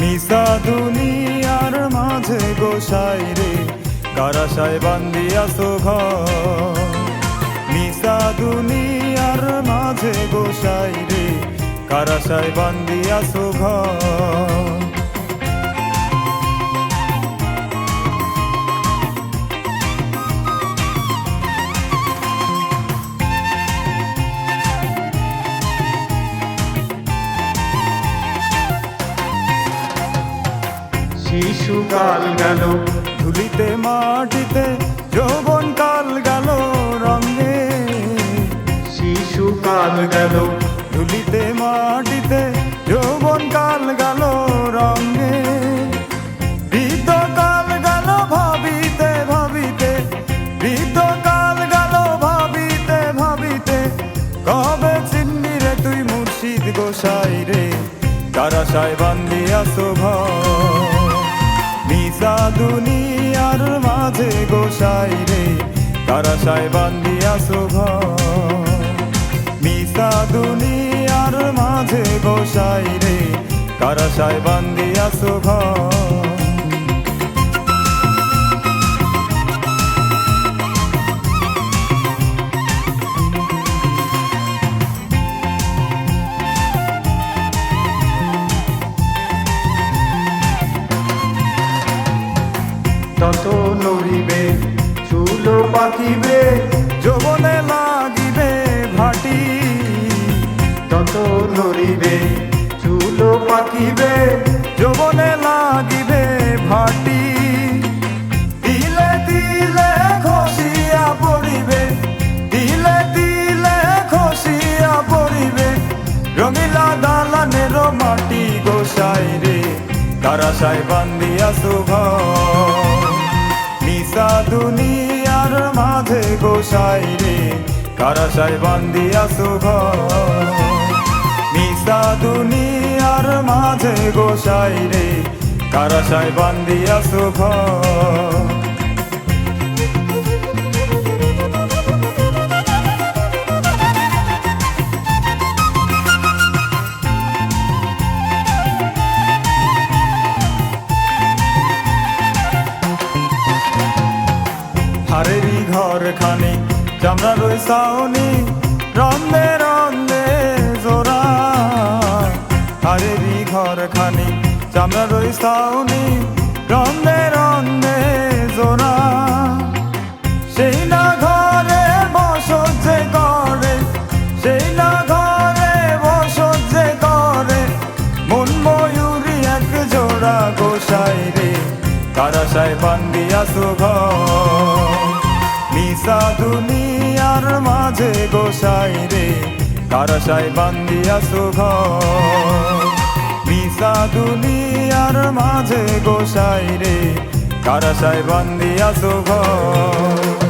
মিশা দুনিয়ার মাঝে গোসাই রে কারাশায় বান্দিয়াছো ঘর। মিশা দুনিয়ার মাঝে গোসাই রে কারাশায় বান্দিয়াছো ঘর। শিশুকাল গেল ধুলিতে মাটিতে, যৌবন কাল গেল রঙে। শিশুকাল গেল ধুলিতে মাটিতে, যৌবন কাল গেল রঙে। বৃদ্ধকাল গেল ভাবিতে ভাবিতে, বৃদ্ধকাল গেল ভাবিতে ভাবিতে, কবে চিনবি রে তুই মুর্শিদ গোসাই রে কারাশায় বান্দিয়াছো ঘর। মিশা দুনিয়ার মাঝে গোসাই রে কারাশায় বান্দিয়াছো ঘর। মিশা দুনিয়ার মাঝে গোসাই রে কারাশায় বান্দিয়াছো ঘর। তত নড়িবে চুল পাকিবে, যৌবনে লাগিবে ভাটি। তত নড়িবে চুল পাকিবে, যৌবনে লাগিবে ভাটি। তিলে তিলে খসিয়া পড়িবে, তিলে তিলে খসিয়া পড়িবে, রঙিলা দালানের মাটি গোসাই রে কারাশায় বান্দিয়াছো ঘর। মিশা দুনিয়ার মাঝে গোসাই রে কারাশায় বান্দিয়াছো ঘর। মিশা দুনিয়ার মাঝে গোসাই রে কারাশায় বান্দিয়াছো ঘর। হারেরি ঘর খানি চামড়ার ওই ছাউনি, রন্দে রন্দে জোড়া। হারেরি ঘর খানি চামড়ার ওই ছাউনি, রন্দে রন্দে জোড়া। সেই না ঘরে বসত যে করে, সেই না ঘরে বসত যে করে, মন ময়ূরী এক জোড়া গোসাই রে কারাশায় বান্দিয়াছো ঘর। মিশা দুনিয়ার মাঝে গোসাই রে কারাশায় বান্দিয়াছো ঘর। মিশা দুনিয়ার মাঝে গোসাই রে কারাশায় বান্দিয়াছো ঘর।